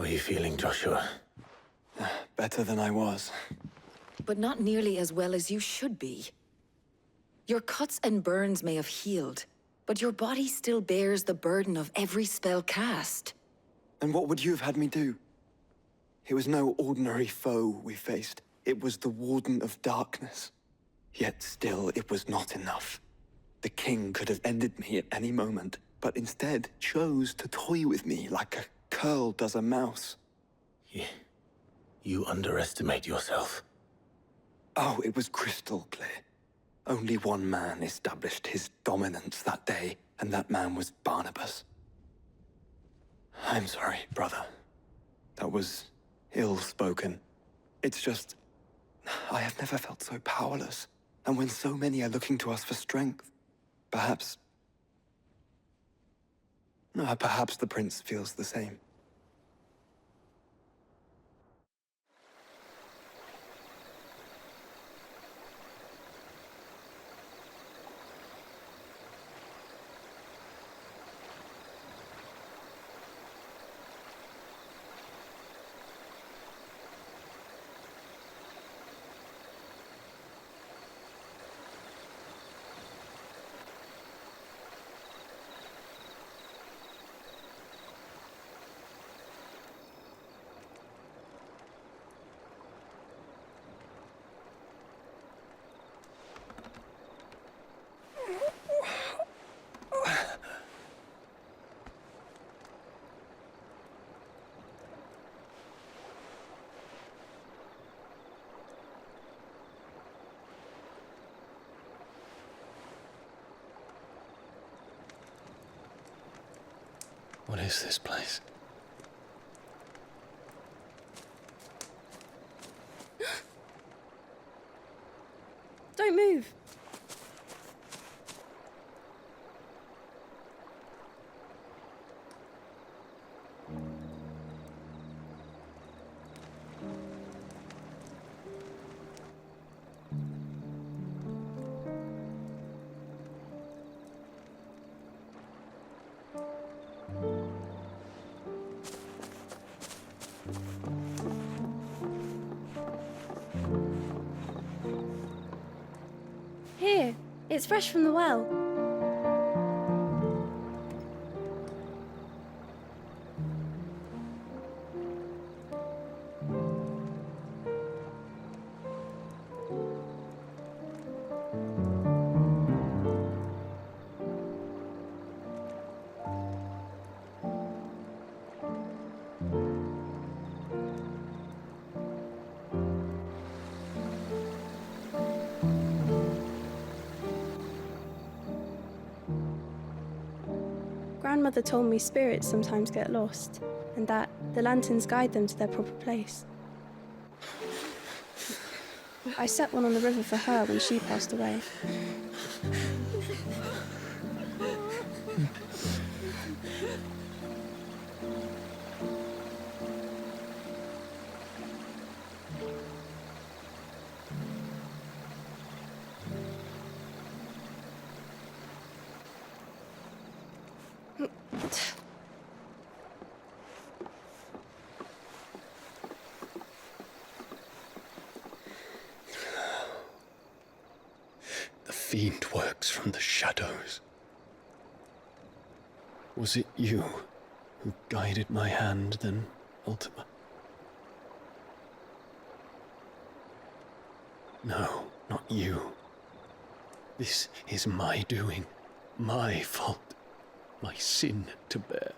How are you feeling, Joshua? Better than I was. But not nearly as well as you should be. Your cuts and burns may have healed, but your body still bears the burden of every spell cast. And what would you have had me do? It was no ordinary foe we faced. It was the Warden of Darkness. Yet still, it was not enough. The king could have ended me at any moment, but instead chose to toy with me like a curl does a mouse. You underestimate yourself. Oh, it was crystal clear. Only one man established his dominance that day, and that man was Barnabas. I'm sorry, brother. That was ill-spoken. It's just, I have never felt so powerless. And when so many are looking to us for strength, perhaps the prince feels the same. What is this place? Don't move. Here, it's fresh from the well. Grandmother told me spirits sometimes get lost, and that the lanterns guide them to their proper place. I set one on the river for her when she passed away. The fiend works from the shadows. Was it you who guided my hand then, Ultima? No, not you. This is my doing, my fault, my sin to bear.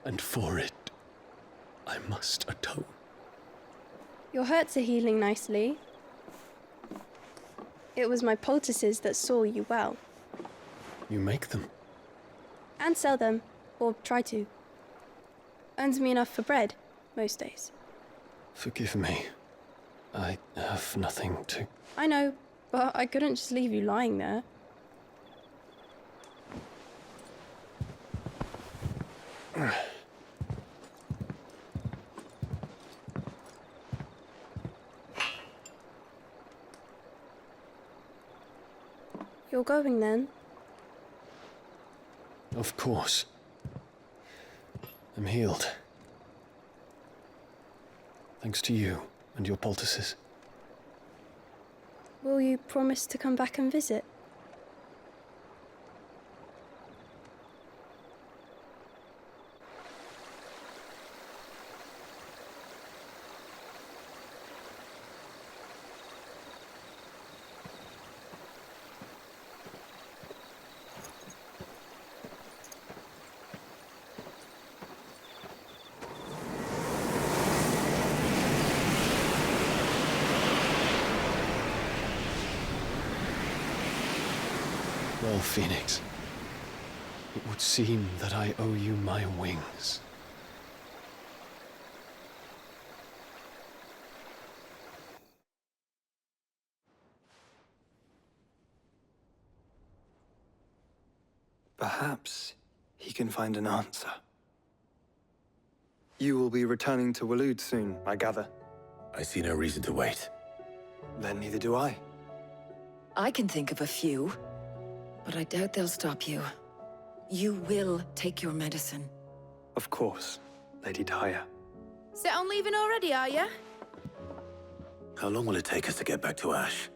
And for it, I must atone. Your hurts are healing nicely. It was my poultices that saw you well. You make them? And sell them, or try to. Earns me enough for bread, most days. Forgive me. I have nothing to... I know, but I couldn't just leave you lying there. You're going then? Of course. I'm healed. Thanks to you and your poultices. Will you promise to come back and visit? Well, Phoenix, it would seem that I owe you my wings. Perhaps he can find an answer. You will be returning to Waloed soon, I gather. I see no reason to wait. Then neither do I. I can think of a few, but I doubt they'll stop you. You will take your medicine. Of course, Lady Daya. Set on leaving already, are you? How long will it take us to get back to Ash?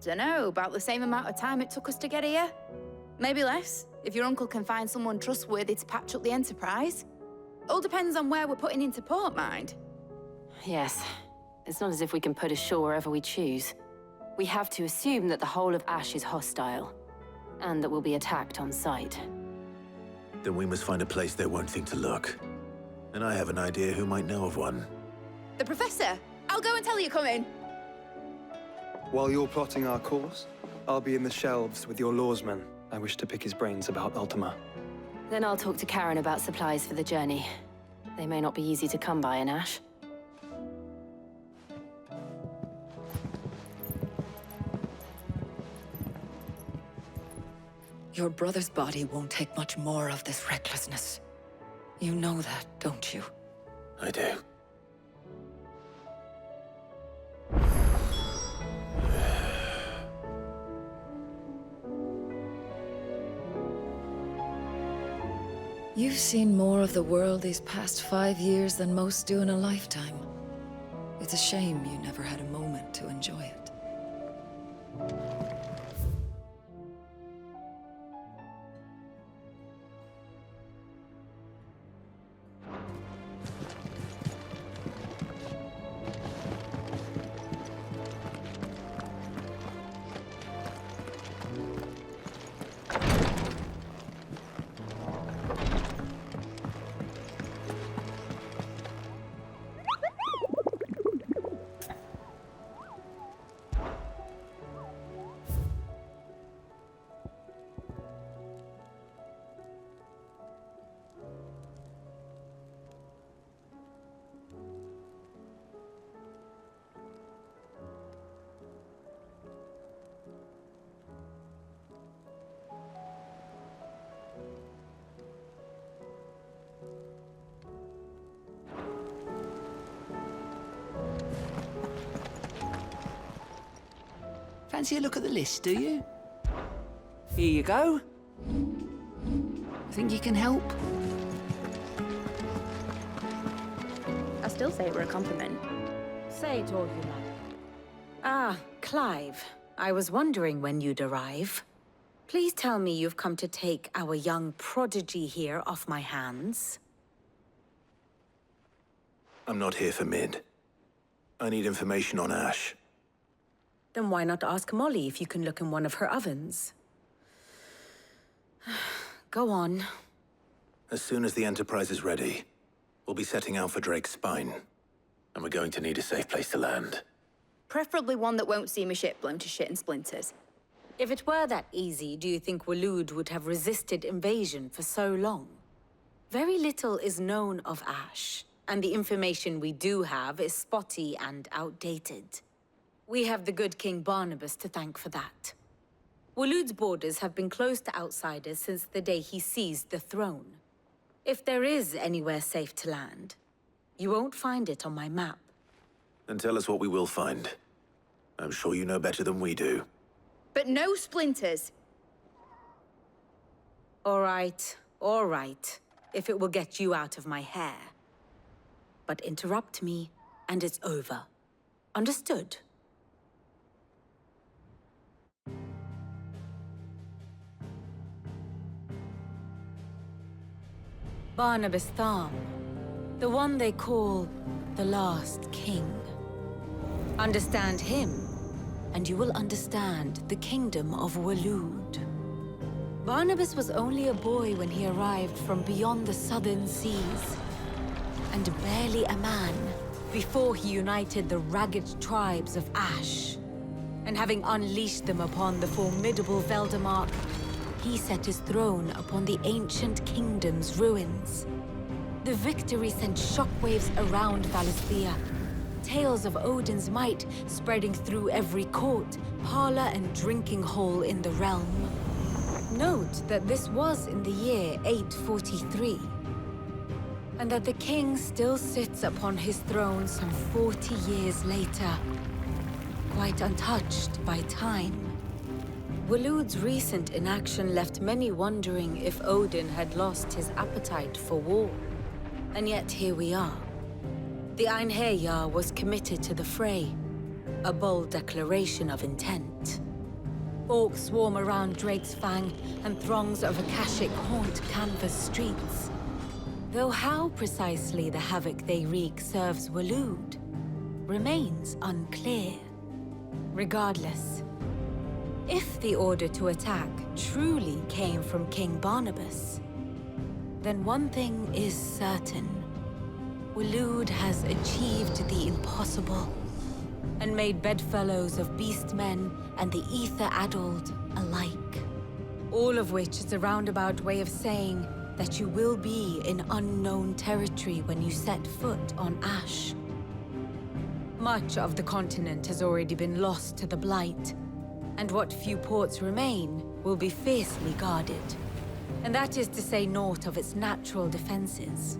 Dunno, about the same amount of time it took us to get here. Maybe less, if your uncle can find someone trustworthy to patch up the Enterprise. All depends on where we're putting into port, mind. Yes. It's not as if we can put ashore wherever we choose. We have to assume that the whole of Ash is hostile, and that we'll be attacked on sight. Then we must find a place they won't think to look. And I have an idea who might know of one. The Professor! I'll go and tell you coming. While you're plotting our course, I'll be in the shelves with your lawsman. I wish to pick his brains about Ultima. Then I'll talk to Karen about supplies for the journey. They may not be easy to come by in Ash. Your brother's body won't take much more of this recklessness. You know that, don't you? I do. You've seen more of the world these past 5 years than most do in a lifetime. It's a shame you never had a moment to enjoy it. Fancy a look at the list, do you? Here you go. Think you can help? I still say it were a compliment. Say it all you like. Ah, Clive. I was wondering when you'd arrive. Please tell me you've come to take our young prodigy here off my hands. I'm not here for Mid. I need information on Ash. Then why not ask Molly if you can look in one of her ovens? Go on. As soon as the Enterprise is ready, we'll be setting out for Drake's Spine. And we're going to need a safe place to land. Preferably one that won't see my ship blown to shit and splinters. If it were that easy, do you think Waloed would have resisted invasion for so long? Very little is known of Ash, and the information we do have is spotty and outdated. We have the good King Barnabas to thank for that. Waloed's borders have been closed to outsiders since the day he seized the throne. If there is anywhere safe to land, you won't find it on my map. Then tell us what we will find. I'm sure you know better than we do. But no splinters. All right, all right. if it will get you out of my hair. But interrupt me, and it's over. Understood? Barnabas Thumb, the one they call the Last King. Understand him, and you will understand the kingdom of Waloed. Barnabas was only a boy when he arrived from beyond the southern seas, and barely a man before he united the ragged tribes of Ash. And having unleashed them upon the formidable Veldemark, he set his throne upon the ancient kingdom's ruins. The victory sent shockwaves around Valisthea, tales of Odin's might spreading through every court, parlor, and drinking hole in the realm. Note that this was in the year 843, and that the king still sits upon his throne some 40 years later, quite untouched by time. Waloed's recent inaction left many wondering if Odin had lost his appetite for war. And yet here we are. The Einherjar was committed to the fray, a bold declaration of intent. Orcs swarm around Drake's Fang, and throngs of Akashic haunt canvas streets. Though how precisely the havoc they wreak serves Waloed remains unclear. Regardless, if the order to attack truly came from King Barnabas, then one thing is certain. Waloed has achieved the impossible, and made bedfellows of beastmen and the ether-addled alike. All of which is a roundabout way of saying that you will be in unknown territory when you set foot on Ash. Much of the continent has already been lost to the Blight, and what few ports remain will be fiercely guarded. And that is to say naught of its natural defenses.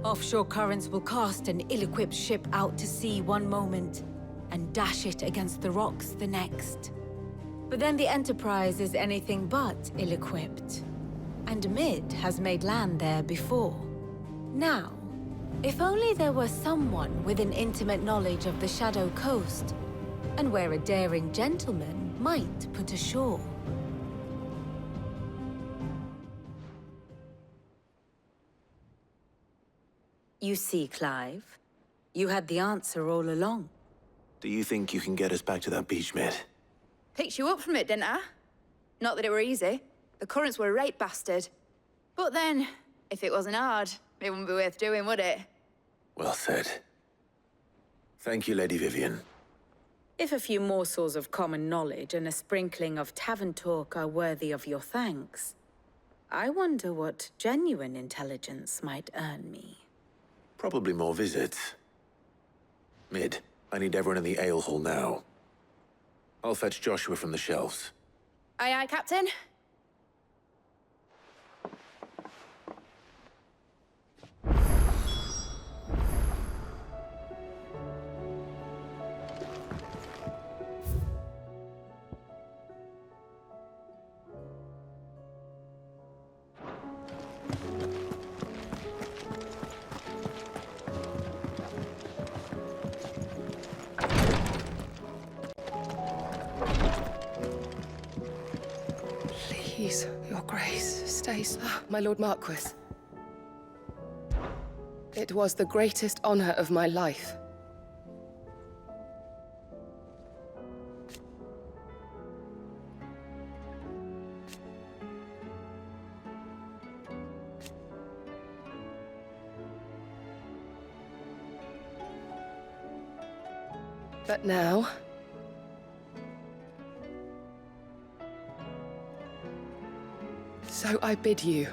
Offshore currents will cast an ill-equipped ship out to sea one moment, and dash it against the rocks the next. But then the Enterprise is anything but ill-equipped, and Mid has made land there before. Now, if only there were someone with an intimate knowledge of the Shadow Coast, and where a daring gentleman might put ashore. You see, Clive, you had the answer all along. Do you think you can get us back to that beach, Mid? Picked you up from it, didn't I? Not that it were easy. The currents were a right bastard. But then, if it wasn't hard, it wouldn't be worth doing, would it? Well said. Thank you, Lady Vivian. If a few morsels of common knowledge and a sprinkling of tavern talk are worthy of your thanks, I wonder what genuine intelligence might earn me. Probably more visits. Mid, I need everyone in the ale hall now. I'll fetch Joshua from the shelves. Aye, aye, Captain. Please, your grace, stay, my Lord Marquis. It was the greatest honor of my life. But now, so I bid you.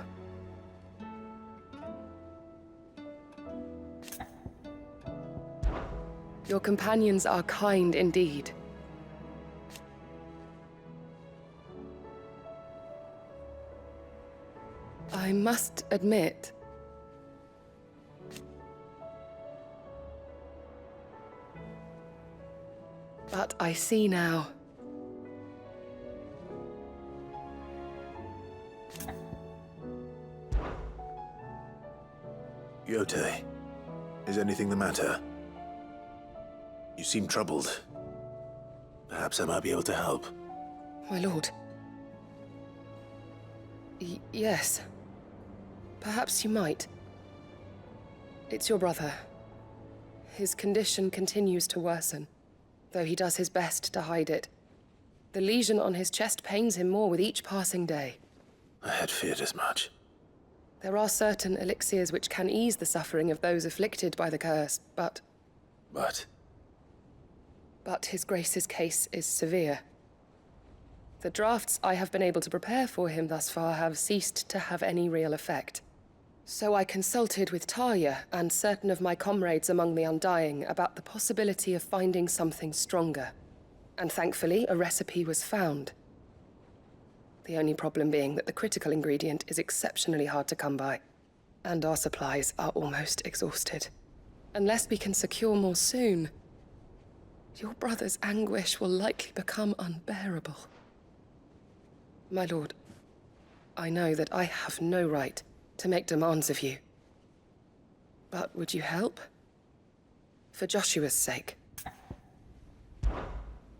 Your companions are kind indeed. I must admit, but I see now. Quixote, is anything the matter? You seem troubled. Perhaps I might be able to help. My lord. Yes. Perhaps you might. It's your brother. His condition continues to worsen, though he does his best to hide it. The lesion on his chest pains him more with each passing day. I had feared as much. There are certain elixirs which can ease the suffering of those afflicted by the curse, but his grace's case is severe. The drafts I have been able to prepare for him thus far have ceased to have any real effect. So I consulted with Talia and certain of my comrades among the Undying about the possibility of finding something stronger. And thankfully, a recipe was found. The only problem being that the critical ingredient is exceptionally hard to come by, and our supplies are almost exhausted. Unless we can secure more soon, your brother's anguish will likely become unbearable. My lord, I know that I have no right to make demands of you. But would you help? For Joshua's sake.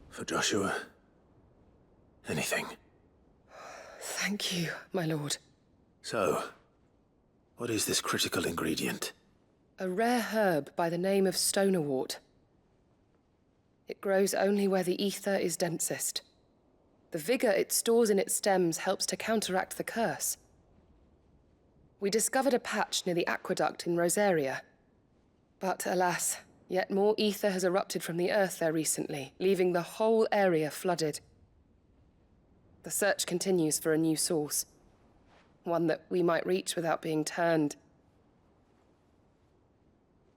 For Joshua? Anything. Thank you, my lord. So, what is this critical ingredient? A rare herb by the name of stonerwort. It grows only where the ether is densest. The vigor it stores in its stems helps to counteract the curse. We discovered a patch near the aqueduct in Rosaria. But alas, yet more ether has erupted from the earth there recently, leaving the whole area flooded. The search continues for a new source. One that we might reach without being turned.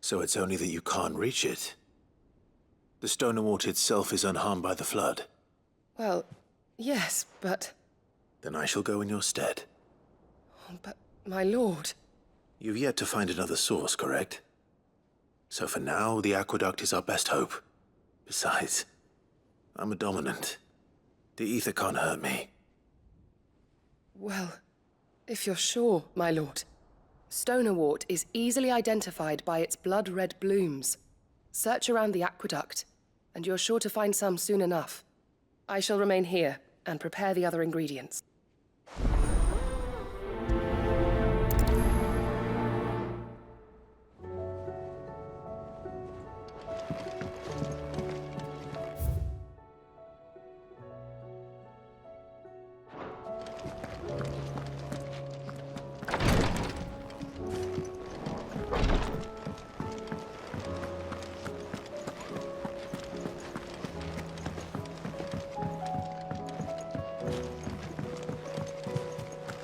So it's only that you can't reach it? The stonerwort itself is unharmed by the flood? Well, yes, but... Then I shall go in your stead. But, my lord... You've yet to find another source, correct? So for now, the aqueduct is our best hope. Besides, I'm a dominant. The ether can't hurt me. Well, if you're sure, my lord. Stonerwort is easily identified by its blood-red blooms. Search around the aqueduct, and you're sure to find some soon enough. I shall remain here and prepare the other ingredients.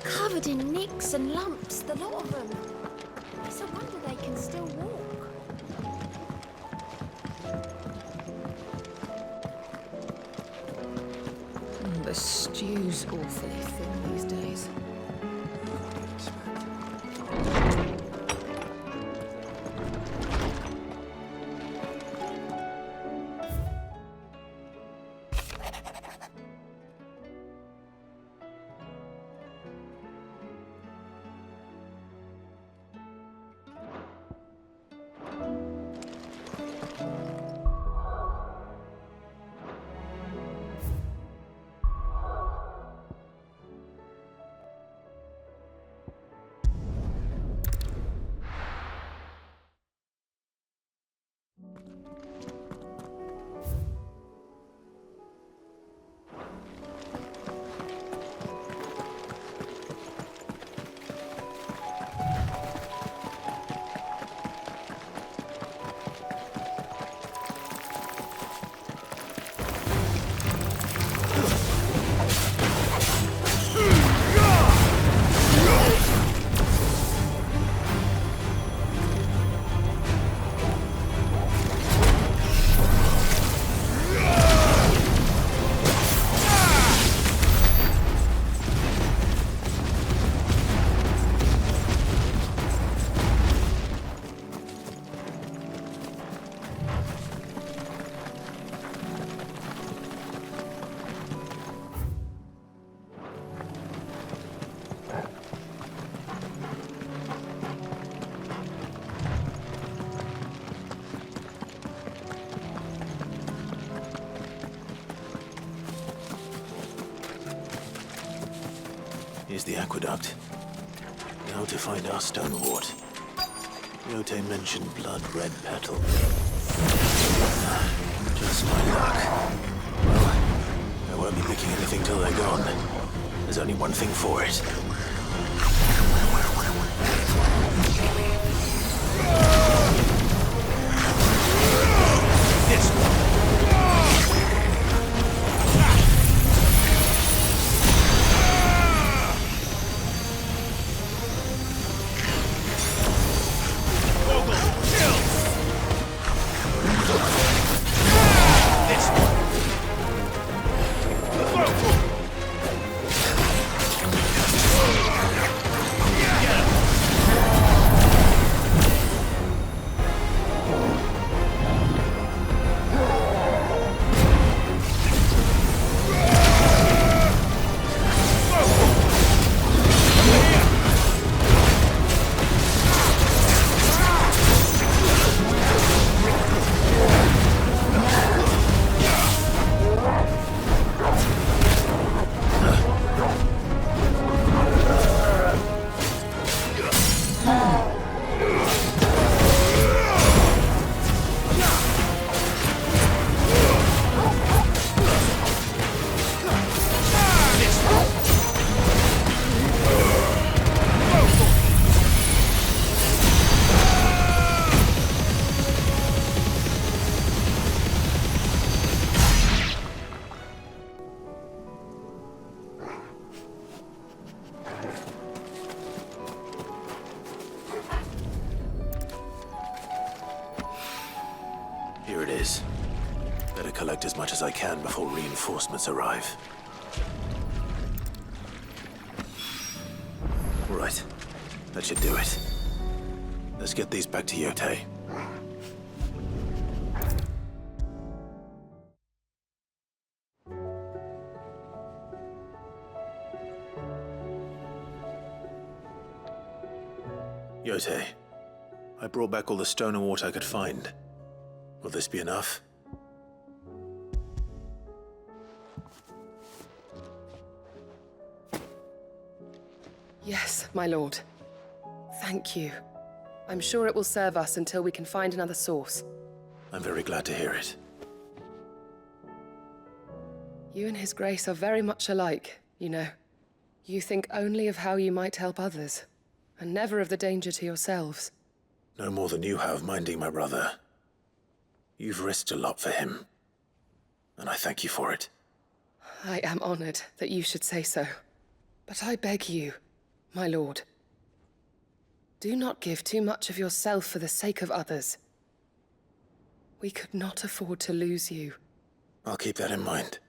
Covered in nicks and lumps, the lot of them. It's a wonder they can still walk. The stew's awfully thin these days. Here's the aqueduct. Now to find our stonewort. Yote mentioned blood-red petal. Just my luck. Well, I won't be picking anything till they're gone. There's only one thing for it. This one. Here it is. Better collect as much as I can before reinforcements arrive. Right. That should do it. Let's get these back to Yote. Yote, I brought back all the stone and water I could find. Will this be enough? Yes, my lord. Thank you. I'm sure it will serve us until we can find another source. I'm very glad to hear it. You and His Grace are very much alike, you know. You think only of how you might help others, and never of the danger to yourselves. No more than you have minding my brother. You've risked a lot for him, and I thank you for it. I am honored that you should say so. But I beg you, my lord, do not give too much of yourself for the sake of others. We could not afford to lose you. I'll keep that in mind.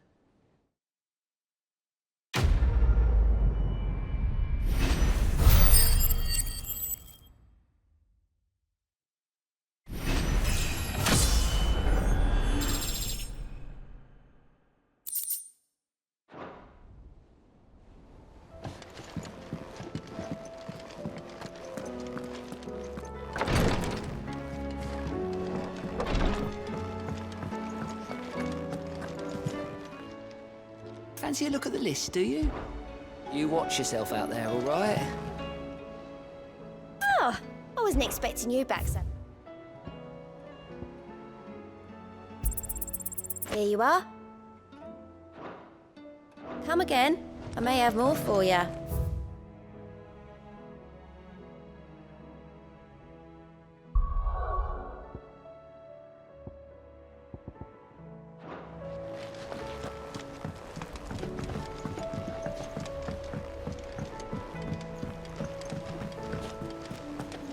Fancy a look at the list, do you? You watch yourself out there, all right? Oh, I wasn't expecting you back, son. Here you are. Come again. I may have more for you.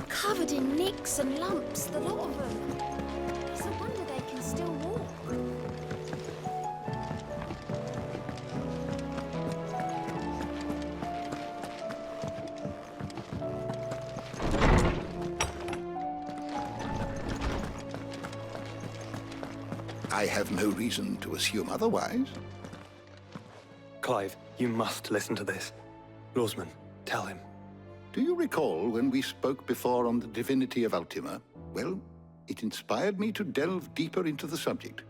Covered in nicks and lumps, the lot of them. It's a wonder they can still walk. I have no reason to assume otherwise. Clive, you must listen to this. Lawsman, tell him. Do you recall when we spoke before on the divinity of Ultima? Well, it inspired me to delve deeper into the subject.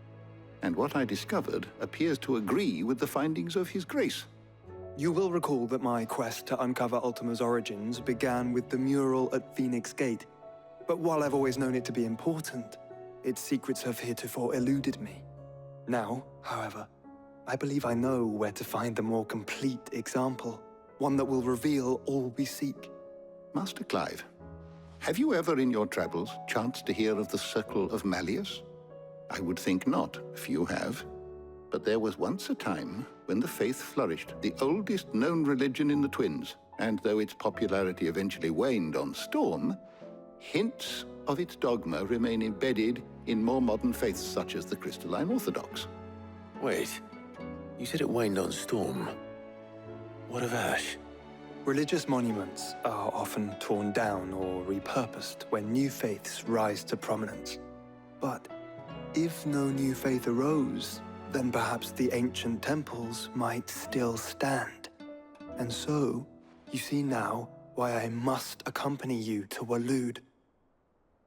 And what I discovered appears to agree with the findings of His Grace. You will recall that my quest to uncover Ultima's origins began with the mural at Phoenix Gate. But while I've always known it to be important, its secrets have heretofore eluded me. Now, however, I believe I know where to find the more complete example, one that will reveal all we seek. Master Clive, have you ever in your travels chanced to hear of the Circle of Malleus? I would think not, few have. But there was once a time when the faith flourished, the oldest known religion in the Twins, and though its popularity eventually waned on Storm, hints of its dogma remain embedded in more modern faiths such as the Crystalline Orthodox. Wait, you said it waned on Storm. What of Ash? Religious monuments are often torn down or repurposed when new faiths rise to prominence. But if no new faith arose, then perhaps the ancient temples might still stand. And so, you see now why I must accompany you to Waloed.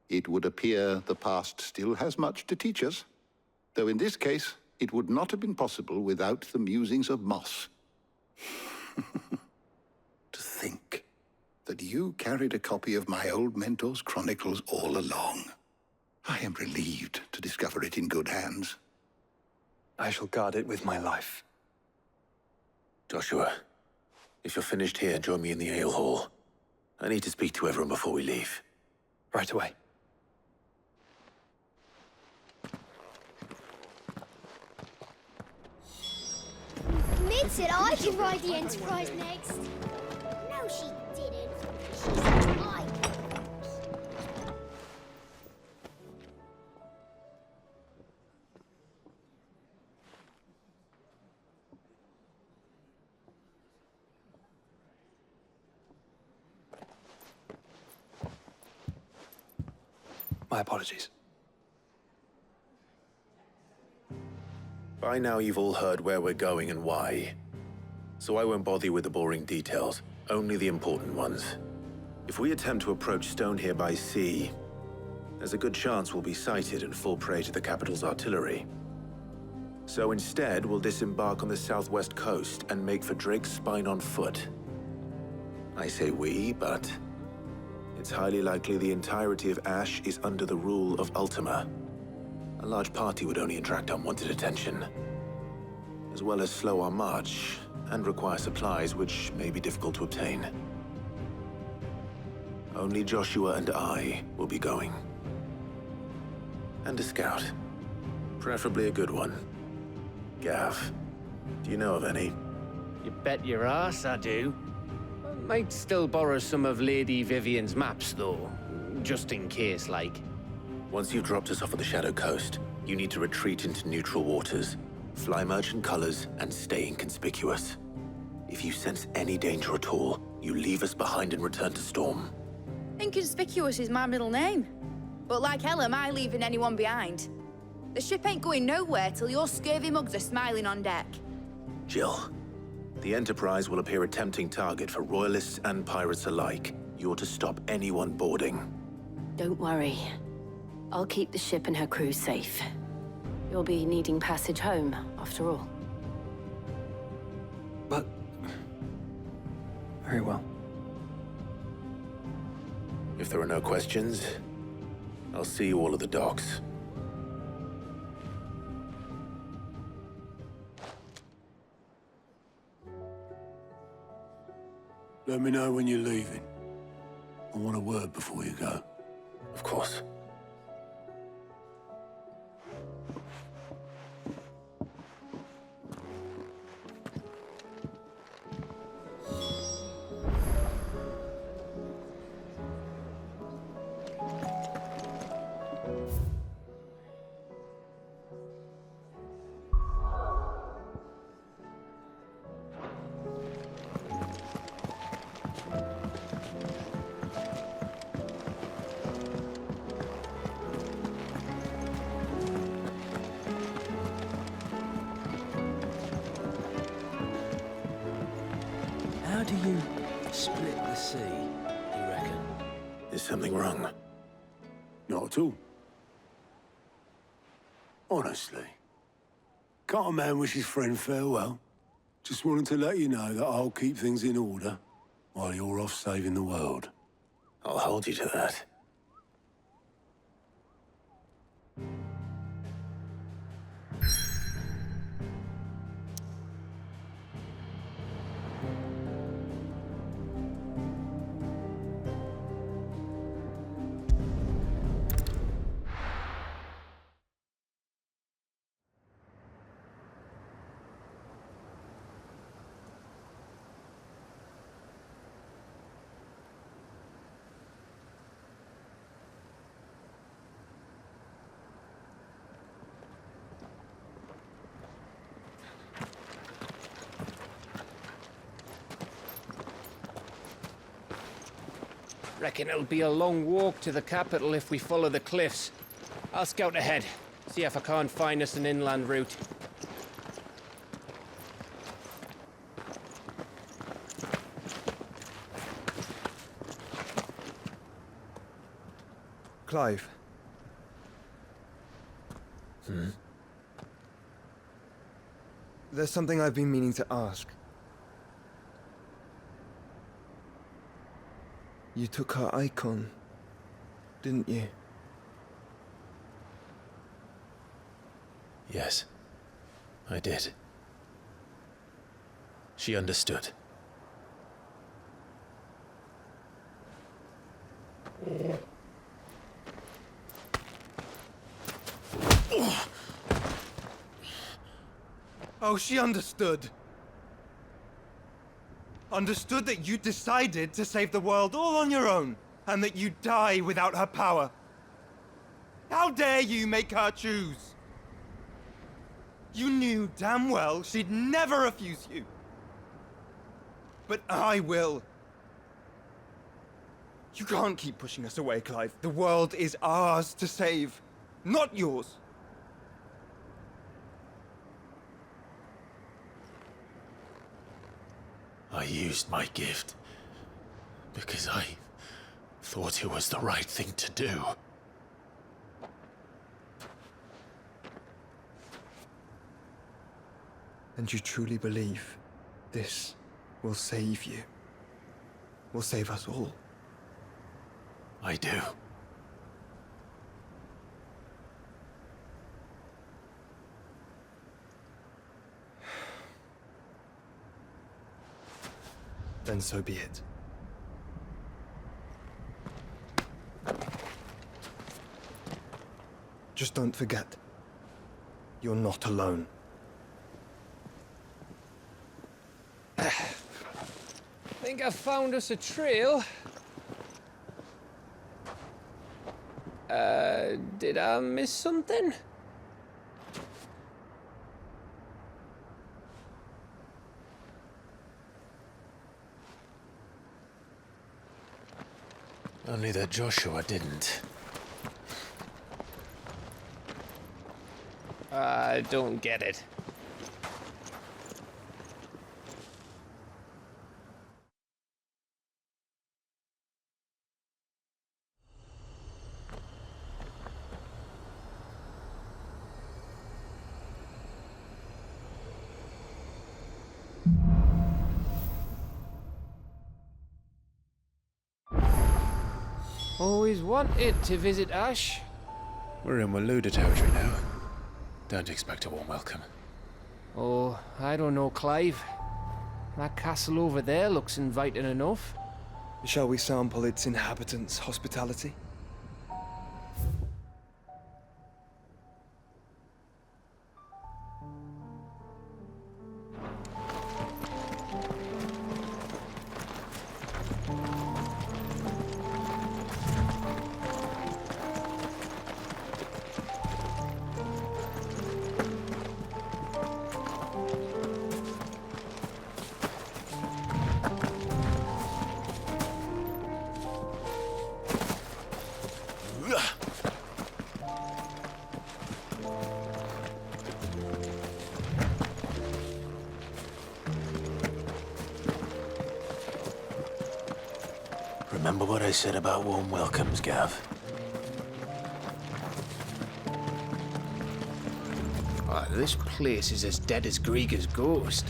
It would appear the past still has much to teach us, though in this case, it would not have been possible without the musings of Moss. To think that you carried a copy of my old mentor's chronicles all along. I am relieved to discover it in good hands. I shall guard it with my life. Joshua, if you're finished here, join me in the ale hall. I need to speak to everyone before we leave. Right away. Mid said I could ride the Enterprise next. No, she didn't. She said I could. My apologies. By now you've all heard where we're going and why. So I won't bother you with the boring details, only the important ones. If we attempt to approach Stone here by sea, there's a good chance we'll be sighted and fall prey to the capital's artillery. So instead, we'll disembark on the southwest coast and make for Drake's Spine on foot. I say we, but it's highly likely the entirety of Ash is under the rule of Ultima. A large party would only attract unwanted attention, as well as slow our march and require supplies which may be difficult to obtain. Only Joshua and I will be going. And a scout. Preferably a good one. Gav, do you know of any? You bet your ass I do. I might still borrow some of Lady Vivian's maps, though, just in case, like. Once you've dropped us off at the Shadow Coast, you need to retreat into neutral waters, fly merchant colors, and stay inconspicuous. If you sense any danger at all, you leave us behind and return to Storm. Inconspicuous is my middle name. But like hell am I leaving anyone behind. The ship ain't going nowhere till your scurvy mugs are smiling on deck. Jill, the Enterprise will appear a tempting target for royalists and pirates alike. You're to stop anyone boarding. Don't worry. I'll keep the ship and her crew safe. You'll be needing passage home, after all. But... very well. If there are no questions, I'll see you all at the docks. Let me know when you're leaving. I want a word before you go. Of course. How do you split the sea, you reckon? Is something wrong? Not at all. Honestly. Can't a man wish his friend farewell? Just wanted to let you know that I'll keep things in order while you're off saving the world. I'll hold you to that. Reckon it'll be a long walk to the capital if we follow the cliffs. I'll scout ahead, see if I can't find us an inland route. Clive. There's something I've been meaning to ask. You took her icon, didn't you? Yes, I did. She understood. Oh, she understood. Understood that you decided to save the world all on your own, and that you'd die without her power. How dare you make her choose? You knew damn well she'd never refuse you. But I will. You can't keep pushing us away, Clive. The world is ours to save, not yours. I used my gift because I thought it was the right thing to do. And you truly believe this will save you? Will save us all? I do. Then so be it. Just don't forget, you're not alone. Think I found us a trail. Did I miss something? Only that Joshua didn't. I don't get it. Always wanted to visit Ash. We're in Waluda territory now. Don't expect a warm welcome. Oh, I don't know, Clive. That castle over there looks inviting enough. Shall we sample its inhabitants' hospitality? Remember what I said about warm welcomes, Gav? Oh, this place is as dead as Greagor's ghost.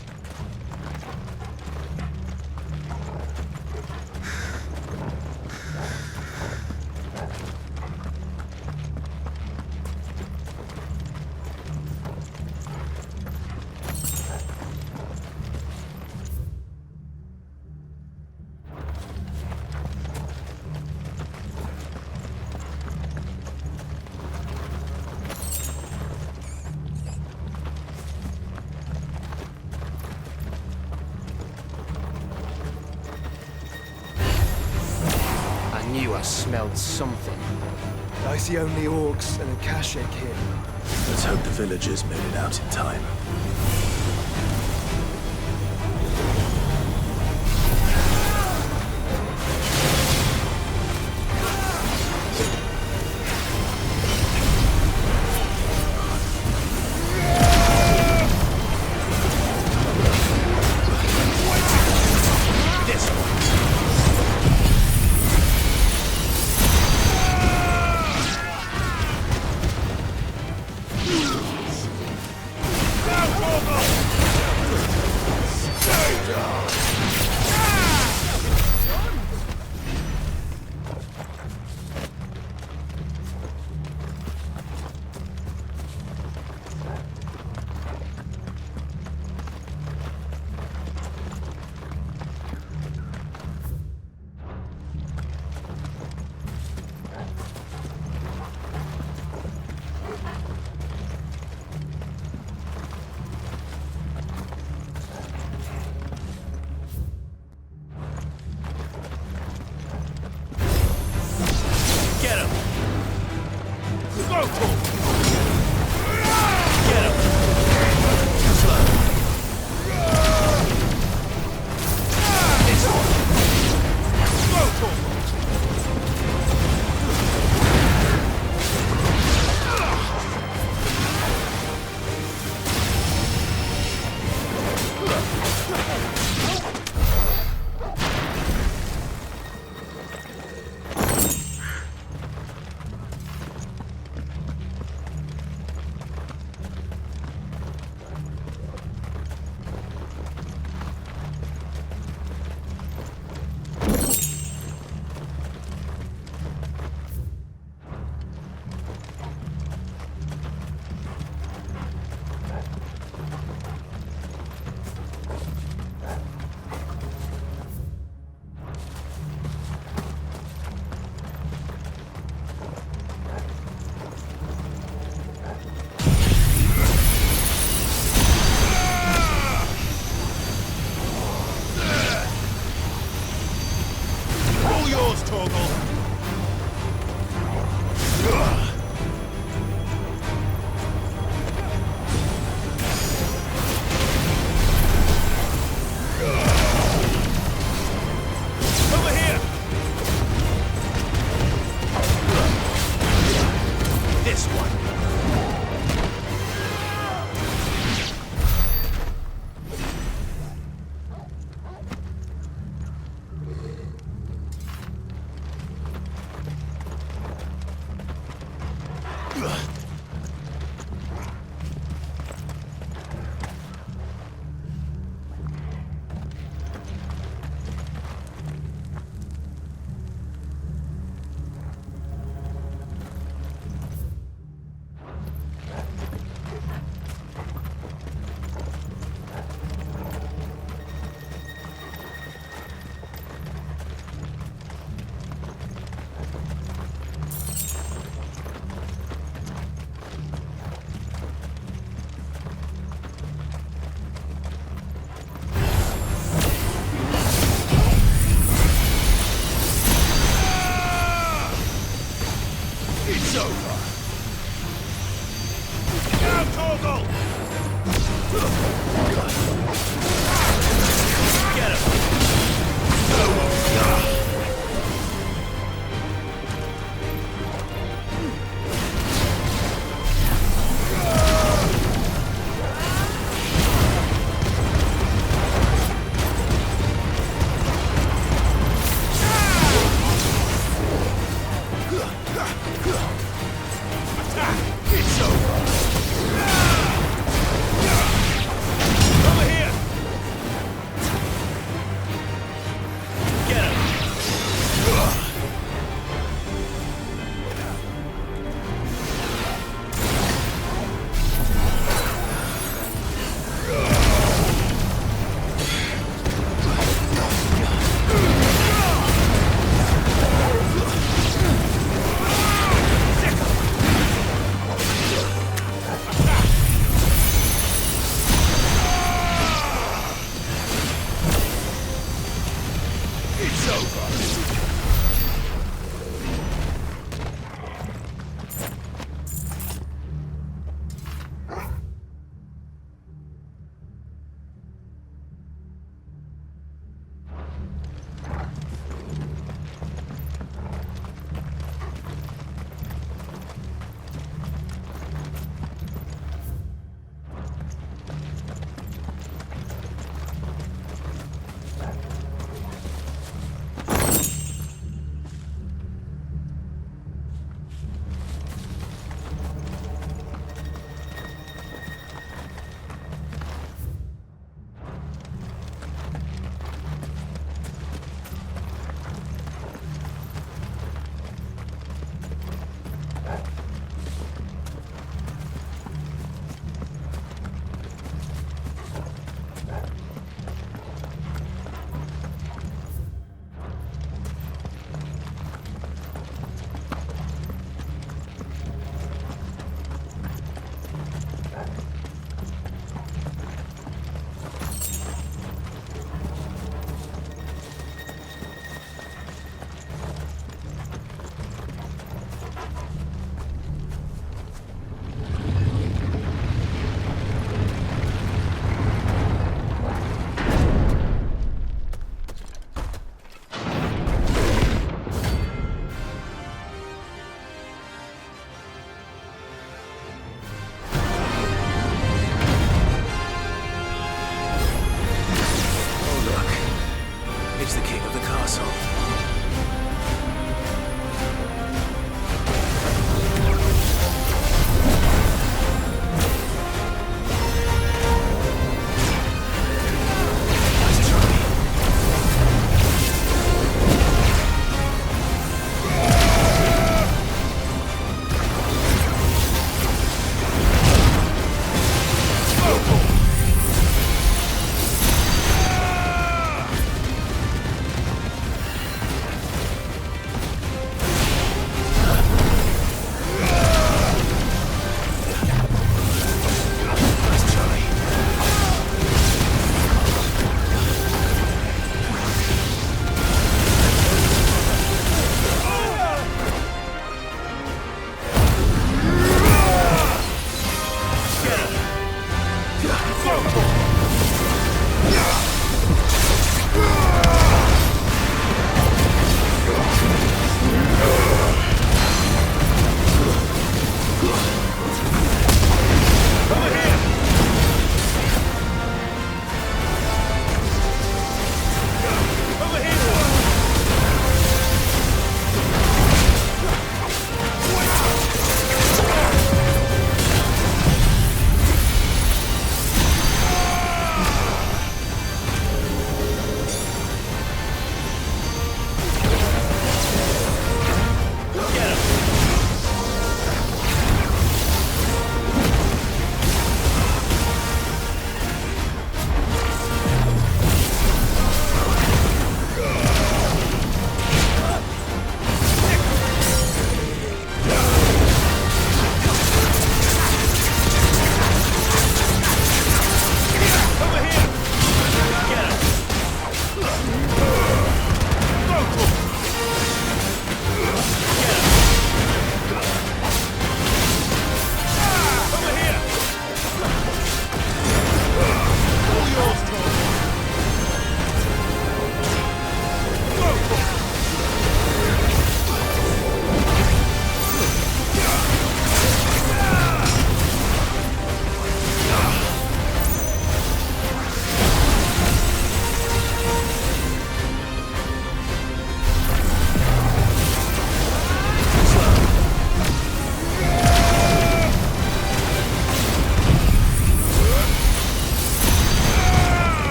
smelled something. I see only orcs and a Kashik here. Let's hope the villagers made it out in time.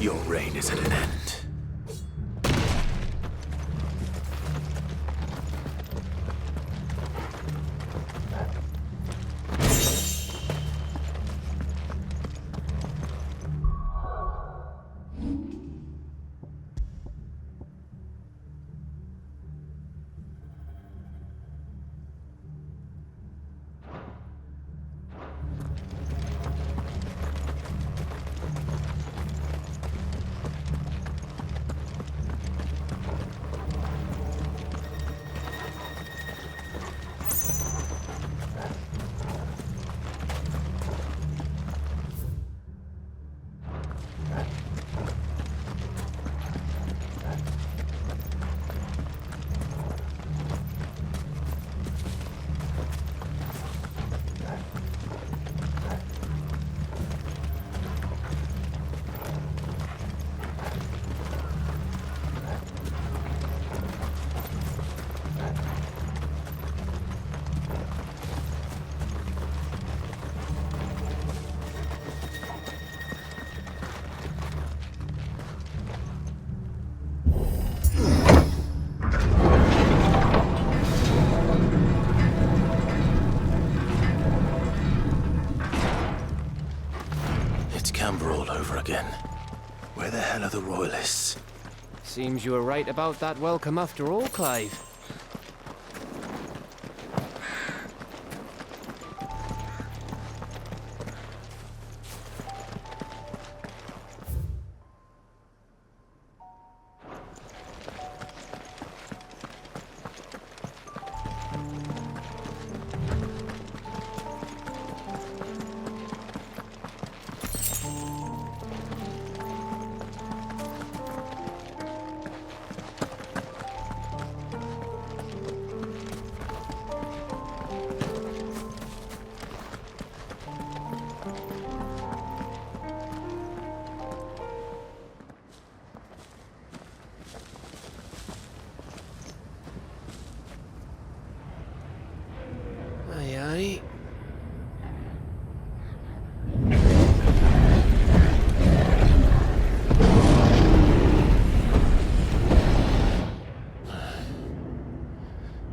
Your reign is at an end. All over again. Where the hell are the royalists? Seems you were right about that welcome after all, Clive.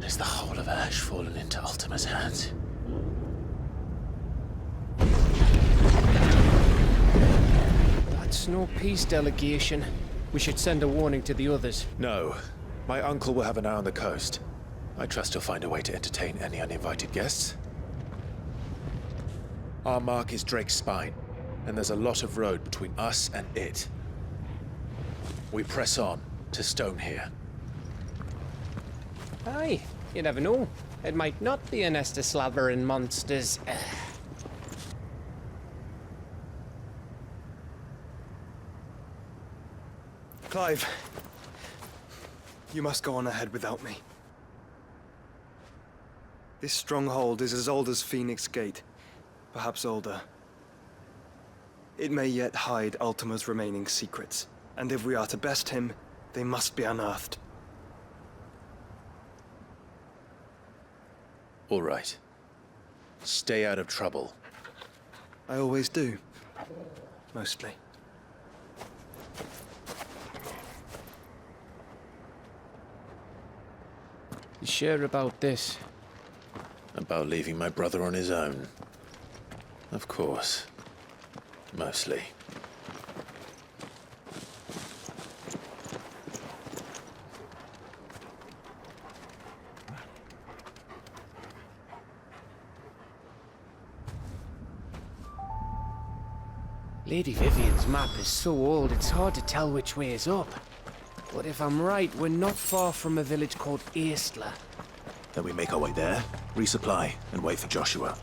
Is the whole of Ash fallen into Ultima's hands? That's no peace delegation. We should send a warning to the others. No. My uncle will have an eye on the coast. I trust he'll find a way to entertain any uninvited guests. Our mark is Drake's Spine, and there's a lot of road between us and it. We press on to Stone here. Aye, you never know. It might not be a nest of slavering monsters. Clive, you must go on ahead without me. This stronghold is as old as Phoenix Gate, perhaps older. It may yet hide Ultima's remaining secrets, and if we are to best him, they must be unearthed. All right. Stay out of trouble. I always do. Mostly. You sure about this? About leaving my brother on his own? Of course. Mostly. Lady Vivian's map is so old it's hard to tell which way is up. But if I'm right, we're not far from a village called Eastler. Then we make our way there, resupply, and wait for Joshua.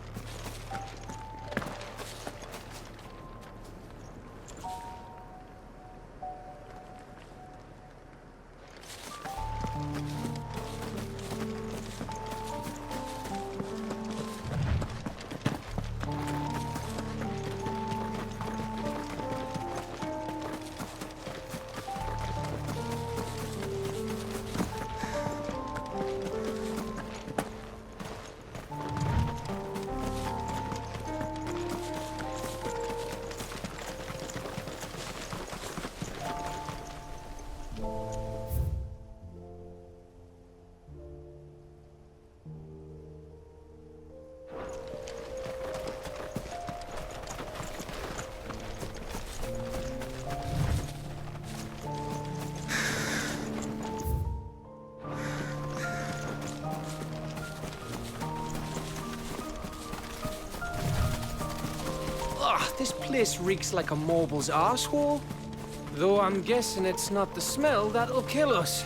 This place reeks like a mobile's arsehole. Though I'm guessing it's not the smell that'll kill us.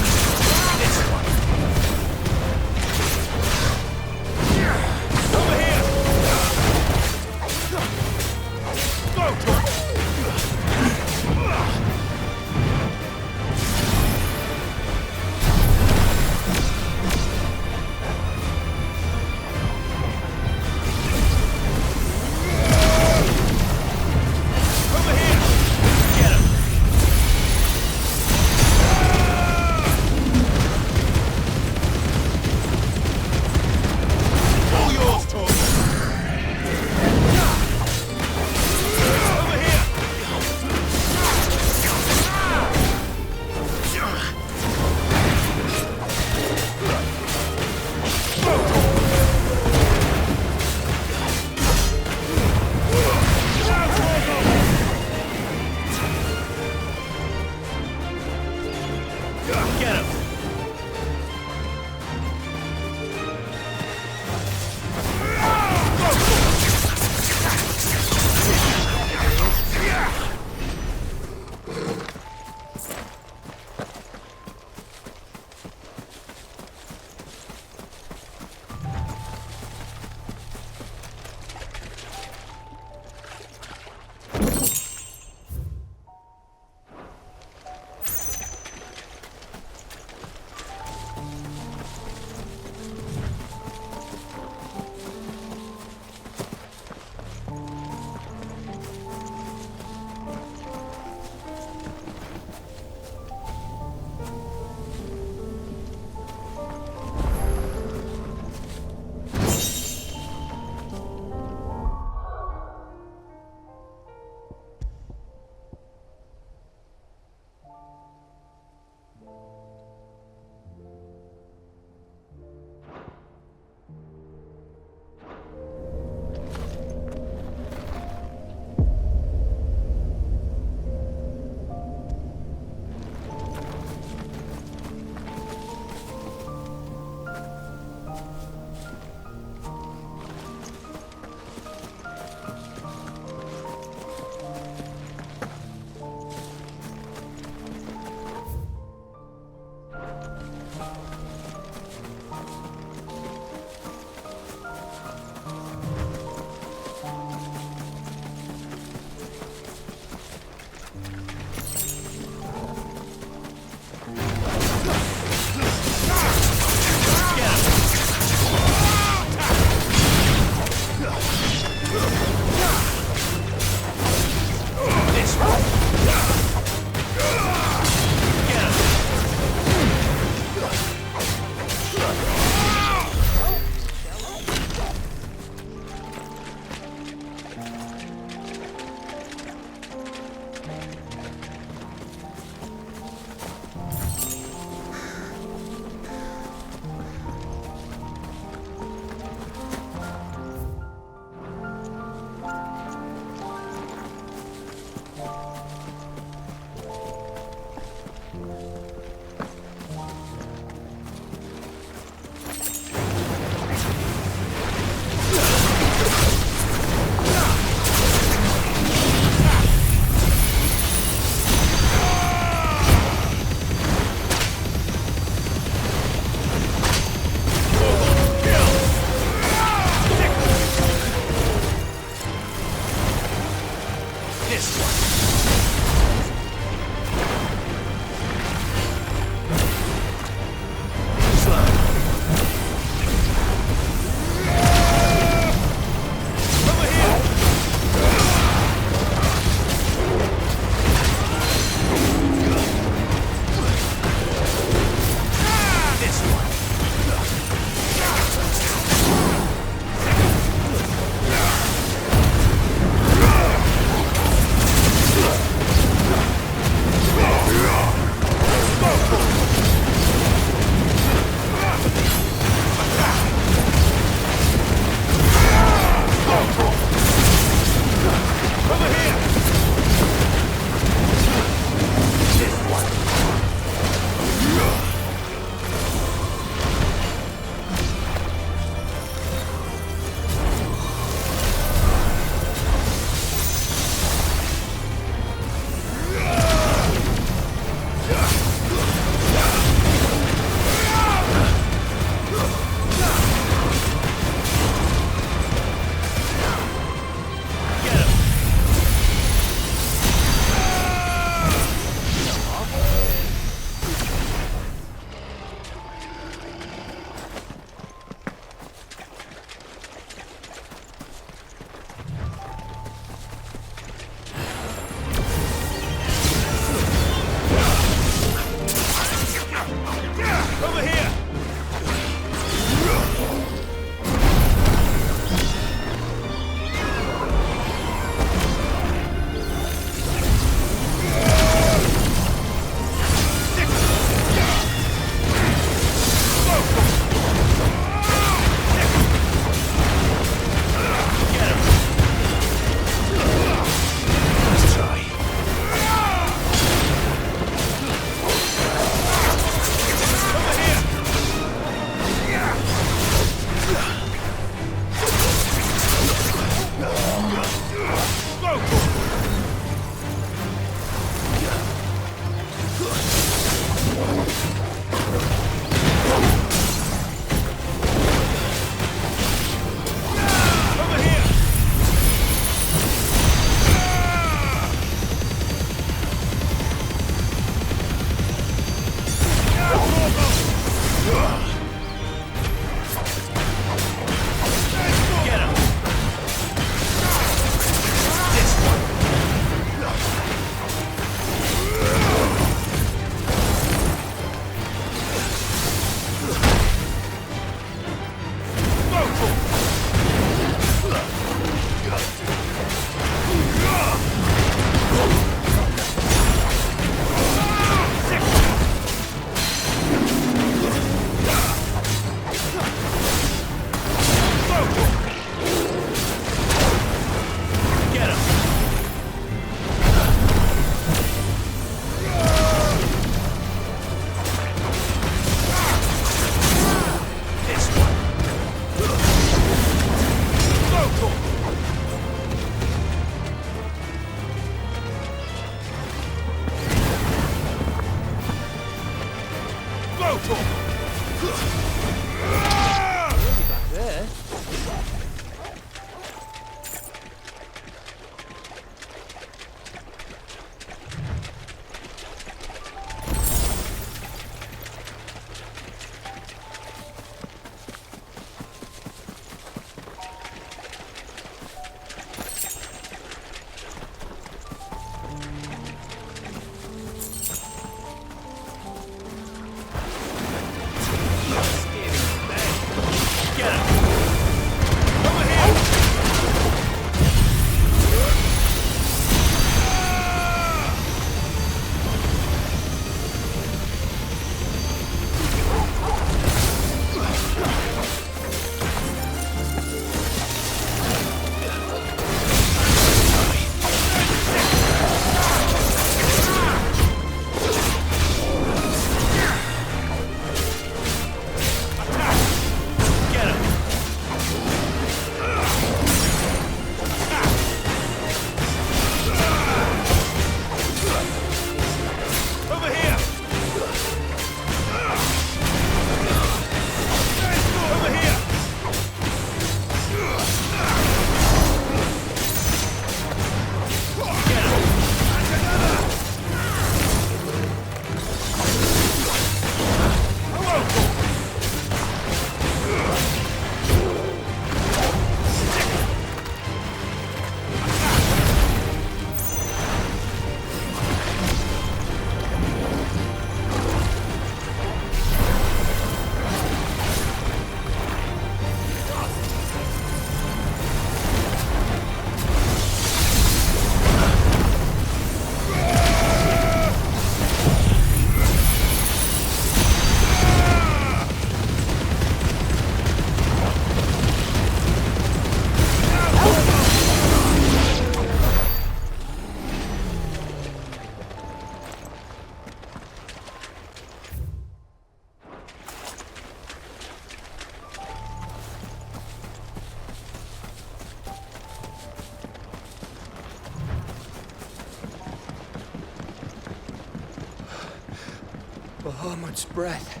Bahamut's breath.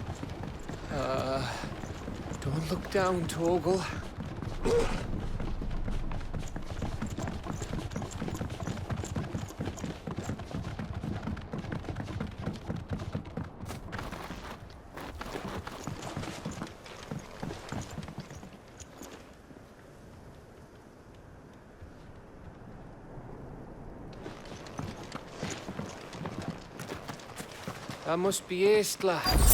Don't look down, Torgal. That must be Eastla.